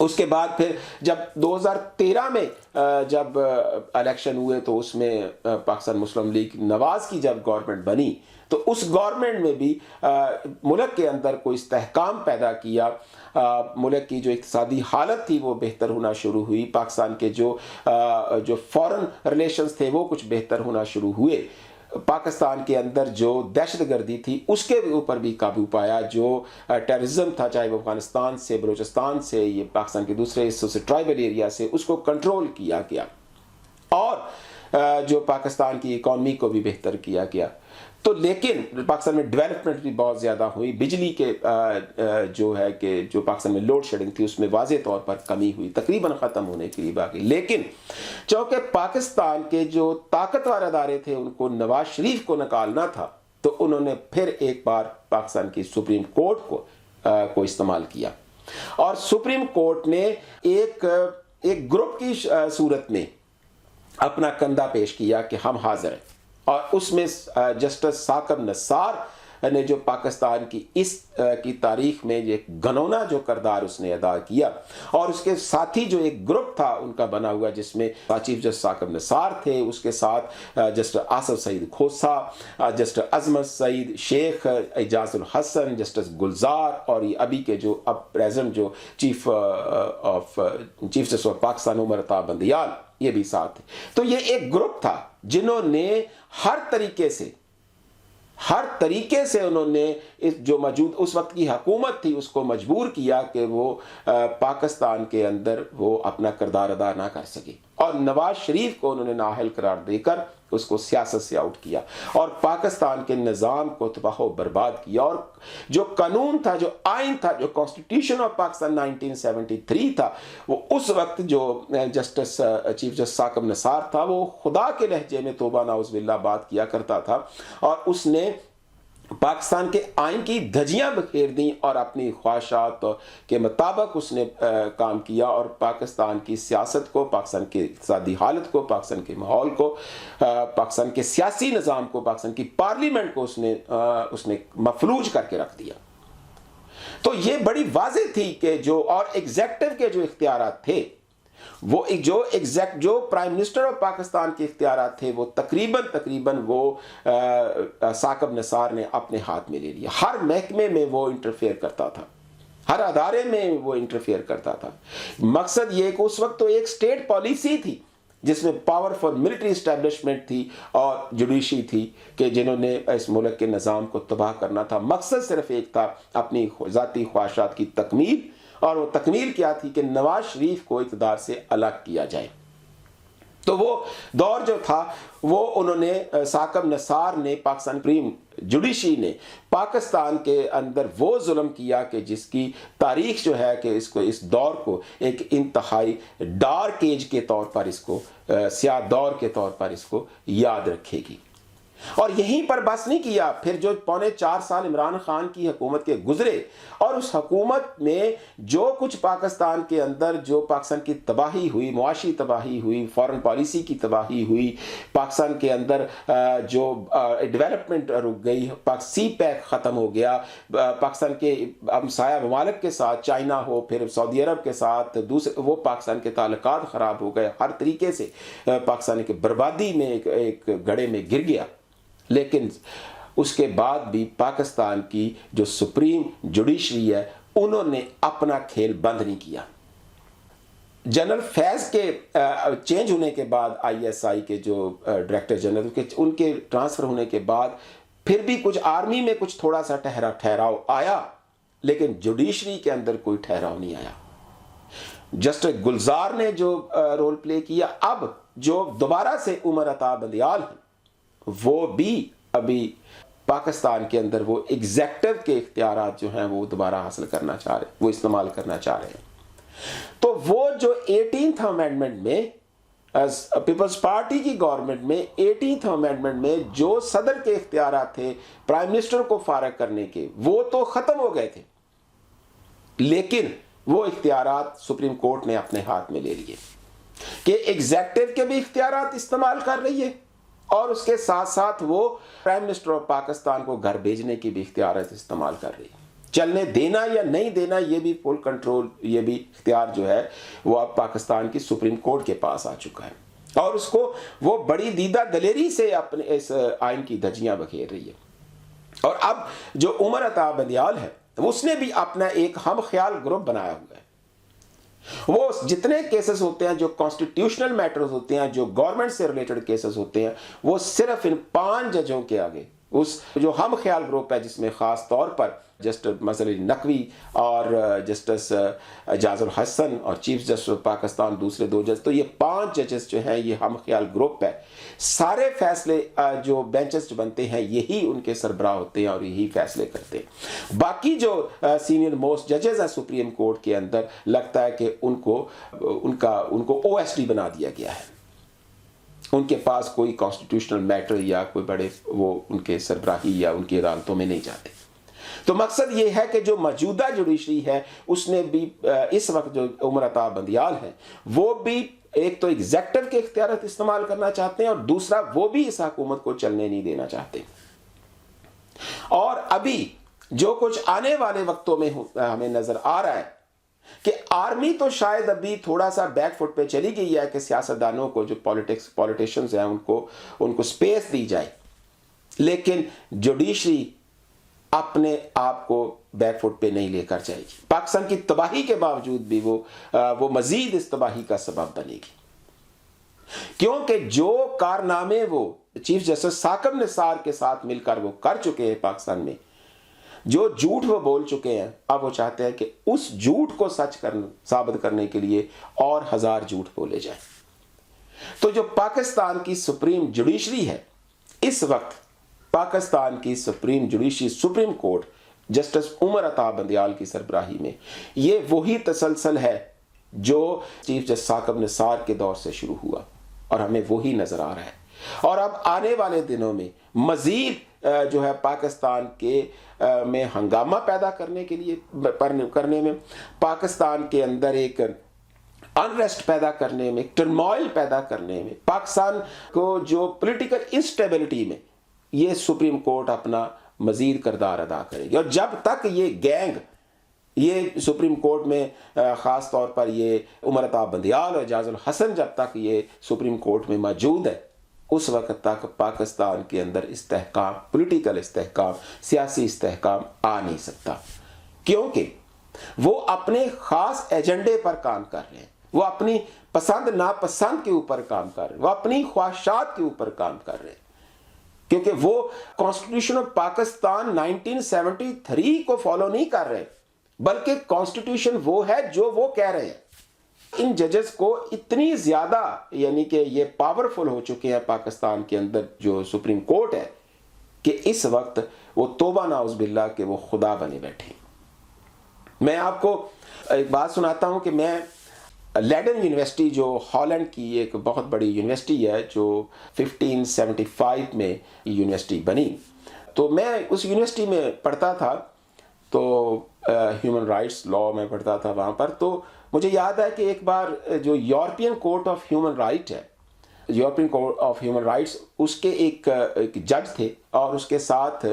اس کے بعد پھر جب 2013 میں جب الیکشن ہوئے تو اس میں پاکستان مسلم لیگ نواز کی جب گورنمنٹ بنی تو اس گورنمنٹ میں بھی ملک کے اندر کوئی استحکام پیدا کیا، ملک کی جو اقتصادی حالت تھی وہ بہتر ہونا شروع ہوئی، پاکستان کے جو فورن ریلیشنز تھے وہ کچھ بہتر ہونا شروع ہوئے، پاکستان کے اندر جو دہشت گردی تھی اس کے اوپر بھی قابو پایا، جو ٹیررزم تھا چاہے وہ افغانستان سے، بلوچستان سے، یہ پاکستان کے دوسرے حصوں سے، ٹرائبل ایریا سے، اس کو کنٹرول کیا گیا، اور جو پاکستان کی اکانومی کو بھی بہتر کیا گیا۔ تو لیکن پاکستان میں ڈیولپمنٹ بھی بہت زیادہ ہوئی، بجلی کے جو ہے کہ جو پاکستان میں لوڈ شیڈنگ تھی اس میں واضح طور پر کمی ہوئی، تقریباً ختم ہونے کے قریب آ گئی۔ لیکن چونکہ پاکستان کے جو طاقتور ادارے تھے ان کو نواز شریف کو نکالنا تھا تو انہوں نے پھر ایک بار پاکستان کی سپریم کورٹ کو استعمال کیا، اور سپریم کورٹ نے ایک گروپ کی صورت میں اپنا کندھا پیش کیا کہ ہم حاضر ہیں، اور اس میں جسٹس ثاقب نثار نے جو پاکستان کی تاریخ میں ایک گھنونا جو کردار اس نے ادا کیا، اور اس کے ساتھی جو ایک گروپ تھا ان کا بنا ہوا جس میں چیف جسٹس ثاقب نثار تھے، اس کے ساتھ جسٹس آصف سعید کھوسا، جسٹس عظمت سعید شیخ، اعجاز الحسن، جسٹس گلزار، اور یہ ابھی کے جو اب پریزنٹ جو چیف جسٹس آف پاکستان عمر عطا بندیال، یہ بھی ساتھ تھے۔ تو یہ ایک گروپ تھا جنہوں نے ہر طریقے سے انہوں نے جو موجود اس وقت کی حکومت تھی اس کو مجبور کیا کہ وہ پاکستان کے اندر وہ اپنا کردار ادا نہ کر سکے، اور نواز شریف کو انہوں نے نااہل قرار دے کر اس کو سیاست سے آؤٹ کیا، اور پاکستان کے نظام کو تباہ و برباد کیا، اور جو قانون تھا، جو آئین تھا، جو کانسٹیٹیوشن آف پاکستان 1973 تھا، وہ اس وقت جو justice chief justice Saqib Nisar تھا وہ خدا کے لہجے میں توبہ نعوذ باللہ بات کیا کرتا تھا، اور اس نے پاکستان کے آئین کی دھجیاں بکھیر دیں اور اپنی خواہشات کے مطابق اس نے کام کیا، اور پاکستان کی سیاست کو، پاکستان کی اقتصادی حالت کو، پاکستان کے ماحول کو، پاکستان کے سیاسی نظام کو، پاکستان کی پارلیمنٹ کو اس نے مفلوج کر کے رکھ دیا۔ تو یہ بڑی واضح تھی کہ اور ایگزیکٹو کے جو اختیارات تھے وہ جو پرائم منسٹر آف پاکستان کے اختیارات تھے وہ تقریباً وہ ثاقب نثار نے اپنے ہاتھ میں لے لیا، ہر محکمے میں وہ انٹرفیئر کرتا تھا، ہر ادارے میں وہ انٹرفیئر کرتا تھا۔ مقصد یہ کہ اس وقت تو ایک سٹیٹ پالیسی تھی جس میں پاورفل ملٹری اسٹیبلشمنٹ تھی اور جوڈیشری تھی کہ جنہوں نے اس ملک کے نظام کو تباہ کرنا تھا، مقصد صرف ایک تھا، اپنی ذاتی خواہشات کی تکمیل، اور وہ تکمیل کیا تھی کہ نواز شریف کو اقتدار سے الگ کیا جائے۔ تو وہ دور جو تھا وہ انہوں نے ثاقب نثار نے، پاکستان سپریم جوڈیشری نے پاکستان کے اندر وہ ظلم کیا کہ جس کی تاریخ جو ہے کہ اس دور کو ایک انتہائی ڈارک ایج کے طور پر سیاہ دور کے طور پر اس کو یاد رکھے گی۔ اور یہیں پر بس نہیں کیا، پھر جو 4.25 سال عمران خان کی حکومت کے گزرے، اور اس حکومت میں جو کچھ پاکستان کے اندر جو پاکستان کی تباہی ہوئی، معاشی تباہی ہوئی، فارن پالیسی کی تباہی ہوئی، پاکستان کے اندر جو ڈیولپمنٹ رک گئی، سی پیک ختم ہو گیا، پاکستان کے ہمسایہ ممالک کے ساتھ، چائنا ہو، پھر سعودی عرب کے ساتھ دوسرے، وہ پاکستان کے تعلقات خراب ہو گئے، ہر طریقے سے پاکستان کی بربادی میں ایک گڑھے میں گر گیا۔ لیکن اس کے بعد بھی پاکستان کی جو سپریم جوڈیشری ہے انہوں نے اپنا کھیل بند نہیں کیا۔ جنرل فیض کے چینج ہونے کے بعد، آئی ایس آئی کے جو ڈائریکٹر جنرل ان کے ٹرانسفر ہونے کے بعد پھر بھی کچھ آرمی میں کچھ تھوڑا سا ٹھہراؤ آیا، لیکن جوڈیشری کے اندر کوئی ٹھہراؤ نہیں آیا۔ جسٹس گلزار نے جو رول پلے کیا، اب جو دوبارہ سے عمر عطا بندیال ہیں وہ بھی ابھی پاکستان کے اندر وہ ایگزیکٹو کے اختیارات جو ہیں وہ دوبارہ حاصل کرنا چاہ رہے ہیں، وہ استعمال کرنا چاہ رہے ہیں۔ تو وہ جو 18th امینڈمنٹ میں پیپلز پارٹی کی گورنمنٹ میں 18th امینڈمنٹ میں جو صدر کے اختیارات تھے پرائم منسٹر کو فارغ کرنے کے، وہ تو ختم ہو گئے تھے، لیکن وہ اختیارات سپریم کورٹ نے اپنے ہاتھ میں لے لیے کہ ایگزیکٹو کے بھی اختیارات استعمال کر رہی ہے، اور اس کے ساتھ ساتھ وہ پرائم منسٹر آف پاکستان کو گھر بھیجنے کی بھی اختیارات استعمال کر رہی ہے۔ چلنے دینا یا نہیں دینا یہ بھی فل کنٹرول، یہ بھی اختیار جو ہے وہ اب پاکستان کی سپریم کورٹ کے پاس آ چکا ہے، اور اس کو وہ بڑی دیدہ دلیری سے اپنے اس آئین کی دھجیاں بکھیر رہی ہے۔ اور اب جو عمر عطا بندیال ہے اس نے بھی اپنا ایک ہم خیال گروپ بنایا ہوا ہے۔ وہ جتنے کیسز ہوتے ہیں جو کانسٹیٹیوشنل میٹرز ہوتے ہیں، جو گورنمنٹ سے ریلیٹڈ کیسز ہوتے ہیں، وہ صرف ان 5 ججوں کے آگے، اس جو ہم خیال گروپ ہے جس میں خاص طور پر جسٹس مظہر علی نقوی اور جسٹس اعجاز الحسن اور چیف جسٹس آف پاکستان دوسرے 2 جج، تو یہ 5 ججز جو ہیں یہ ہم خیال گروپ ہے۔ سارے فیصلے جو بینچز جو بنتے ہیں یہی ان کے سربراہ ہوتے ہیں اور یہی فیصلے کرتے ہیں۔ باقی جو سینئر موسٹ ججز ہیں سپریم کورٹ کے اندر، لگتا ہے کہ ان کو او ایس ڈی بنا دیا گیا ہے، ان کے پاس کوئی کانسٹیٹیوشنل میٹر یا کوئی بڑے وہ ان کے سربراہی یا ان کی عدالتوں میں نہیں جاتے۔ تو مقصد یہ ہے کہ جو موجودہ جوڈیشری ہے اس نے بھی اس وقت جو عمر عطا بندیال ہیں وہ بھی ایک تو ایگزیکٹو کے اختیارات استعمال کرنا چاہتے ہیں، اور دوسرا وہ بھی اس حکومت کو چلنے نہیں دینا چاہتے۔ اور ابھی جو کچھ آنے والے وقتوں میں ہمیں نظر آ رہا ہے کہ آرمی تو شاید ابھی تھوڑا سا بیک فٹ پہ چلی گئی ہے کہ سیاستدانوں کو جو پولیٹیشنز ہیں ان کو سپیس دی جائے، لیکن جوڈیشری اپنے آپ کو بیک فٹ پہ نہیں لے کر جائے گی۔ پاکستان کی تباہی کے باوجود بھی وہ مزید اس تباہی کا سبب بنے گی، کیونکہ جو کارنامے وہ چیف جسٹس ثاقب نثار کے ساتھ مل کر وہ کر چکے ہیں پاکستان میں، جو جھوٹ وہ بول چکے ہیں، اب وہ چاہتے ہیں کہ اس جھوٹ کو سچ ثابت کرنے کے لیے اور 1000 جھوٹ بولے جائیں۔ تو جو پاکستان کی سپریم جوڈیشری ہے اس وقت، پاکستان کی supreme judiciary supreme court justice Umar Ata Bandial کی سربراہی میں، یہ وہی تسلسل ہے جو چیف جسٹس ثاقب نثار کے دور سے شروع ہوا اور ہمیں وہی نظر آ رہا ہے۔ اور اب آنے والے دنوں میں مزید جو ہے پاکستان کے میں ہنگامہ پیدا کرنے میں، پاکستان کے اندر ایک انریسٹ پیدا کرنے میں، ٹرموائل پیدا کرنے میں، پاکستان کو جو پولیٹیکل انسٹیبلٹی میں، یہ سپریم کورٹ اپنا مزید کردار ادا کرے گی۔ اور جب تک یہ گینگ یہ سپریم کورٹ میں خاص طور پر یہ عمر عطا بندیال اور اعجاز الحسن جب تک یہ سپریم کورٹ میں موجود ہے، اس وقت تک پاکستان کے اندر استحکام، پولیٹیکل استحکام، سیاسی استحکام آ نہیں سکتا، کیونکہ وہ اپنے خاص ایجنڈے پر کام کر رہے ہیں، وہ اپنی پسند ناپسند کے اوپر کام کر رہے ہیں، وہ اپنی خواہشات کے اوپر کام کر رہے ہیں، کیونکہ وہ کانسٹیٹیوشن آف پاکستان 1973 کو فالو نہیں کر رہے، بلکہ کانسٹیٹیوشن وہ ہے جو وہ کہہ رہے ہیں۔ ان ججز کو اتنی زیادہ یعنی کہ یہ پاورفل ہو چکے ہیں پاکستان کے اندر جو سپریم کورٹ ہے کہ اس وقت وہ توبہ نعوذ باللہ کہ وہ خدا بنے بیٹھے۔ میں آپ کو ایک بات سناتا ہوں کہ میں لیڈن یونیورسٹی جو ہالینڈ کی ایک بہت بڑی یونیورسٹی ہے جو 1575 میں یونیورسٹی بنی، تو میں اس یونیورسٹی میں پڑھتا تھا، تو ہیومن رائٹس لا میں پڑھتا تھا وہاں پر۔ تو مجھے یاد ہے کہ ایک بار جو European court of human right ہے، European court of human rights, اس کے ایک جج تھے اور اس کے ساتھ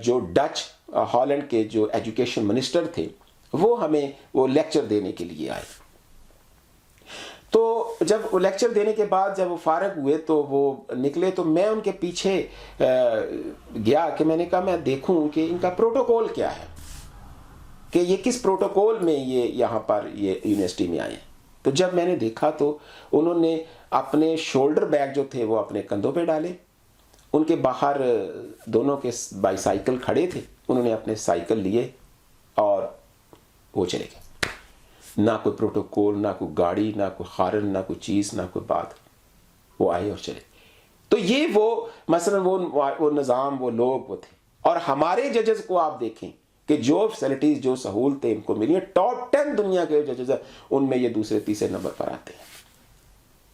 جو ڈچ ہالینڈ کے جو ایجوکیشن منسٹر تھے وہ ہمیں وہ لیکچر دینے کے لیے آئے۔ تو جب وہ لیکچر دینے کے بعد جب وہ فارغ ہوئے تو وہ نکلے، تو میں ان کے پیچھے گیا کہ میں نے کہا میں دیکھوں کہ ان کا پروٹوکول کیا ہے، کہ یہ کس پروٹوکول میں یہ یہاں پر یہ یونیورسٹی میں آئے۔ تو جب میں نے دیکھا تو انہوں نے اپنے شولڈر بیگ جو تھے وہ اپنے کندھوں پہ ڈالے، ان کے باہر دونوں کے بائی سائیکل کھڑے تھے، انہوں نے اپنے سائیکل لیے اور وہ چلے گئے، نہ کوئی پروٹوکول، نہ کوئی گاڑی، نہ کوئی خارن، نہ کوئی چیز، نہ کوئی بات، وہ آئے اور چلے۔ تو یہ وہ مثلا وہ نظام، وہ لوگ وہ تھے۔ اور ہمارے ججز کو آپ دیکھیں کہ جو فیسلٹیز، جو سہولتیں ان کو ملی ہیں، ٹاپ 10 دنیا کے ججز ہیں، ان میں یہ دوسرے تیسرے نمبر پر آتے ہیں۔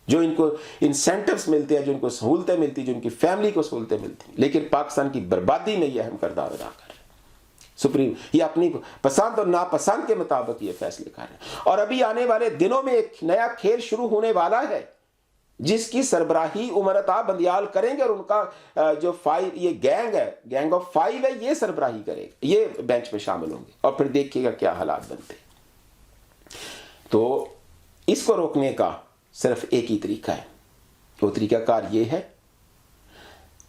جو ان کو انسینٹیوز ملتے ہیں، جو ان کو سہولتیں ملتی ہیں، جو ان کی فیملی کو سہولتیں ملتی ہیں، لیکن پاکستان کی بربادی میں یہ اہم کردار ادا کر رہے ہیں۔ سپریم یہ اپنی پسند اور ناپسند کے مطابق یہ فیصلے کر رہے ہیں، اور ابھی آنے والے دنوں میں ایک نیا کھیل شروع ہونے والا ہے جس کی سربراہی عمرتا بندیال کریں گے اور ان کا جو یہ گینگ ہے، گینگ آف 5 ہے، یہ سربراہی کرے گا، یہ بینچ میں شامل ہوں گے اور پھر دیکھیے گا کیا حالات بنتے. تو اس کو روکنے کا صرف ایک ہی طریقہ ہے. وہ طریقہ کار یہ ہے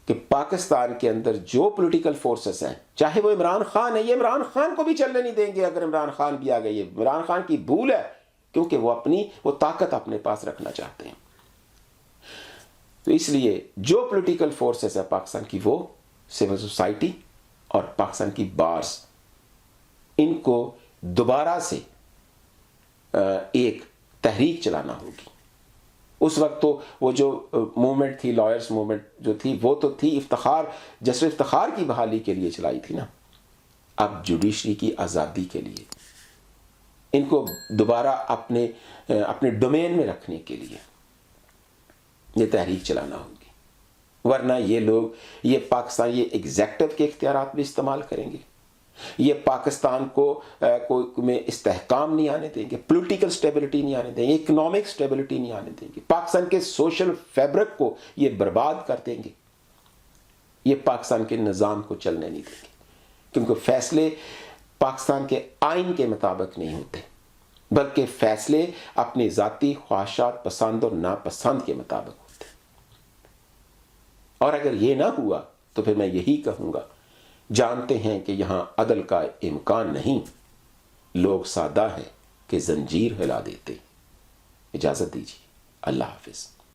کہ پاکستان کے اندر جو پولیٹیکل فورسز ہیں، چاہے وہ عمران خان ہے، یہ عمران خان کو بھی چلنے نہیں دیں گے. اگر عمران خان بھی آ گئے، یہ عمران خان کی بھول ہے، کیونکہ وہ طاقت اپنے پاس رکھنا چاہتے ہیں. تو اس لیے جو پولیٹیکل فورسز ہے پاکستان کی، وہ سول سوسائٹی اور پاکستان کی بارز، ان کو دوبارہ سے ایک تحریک چلانا ہوگی. اس وقت تو وہ جو موومنٹ تھی، لائرز موومنٹ جو تھی، وہ تو تھی افتخار، جسر افتخار کی بحالی کے لیے چلائی تھی نا. اب جوڈیشری کی آزادی کے لیے ان کو دوبارہ اپنے ڈومین میں رکھنے کے لیے یہ تحریک چلانا ہوگی. ورنہ یہ لوگ یہ پاکستان یہ ایگزیکٹو کے اختیارات بھی استعمال کریں گے، یہ پاکستان کو میں استحکام نہیں آنے دیں گے، پولیٹیکل سٹیبلٹی نہیں آنے دیں گے، اکنامک سٹیبلٹی نہیں آنے دیں گے، پاکستان کے سوشل فیبرک کو یہ برباد کر دیں گے. یہ پاکستان کے نظام کو چلنے نہیں دیں گے، کیونکہ فیصلے پاکستان کے آئین کے مطابق نہیں ہوتے، بلکہ فیصلے اپنی ذاتی خواہشات، پسند اور ناپسند کے مطابق ہوتے. اور اگر یہ نہ ہوا تو پھر میں یہی کہوں گا، جانتے ہیں کہ یہاں عدل کا امکان نہیں، لوگ سادہ ہیں کہ زنجیر ہلا دیتے. اجازت دیجیے، اللہ حافظ.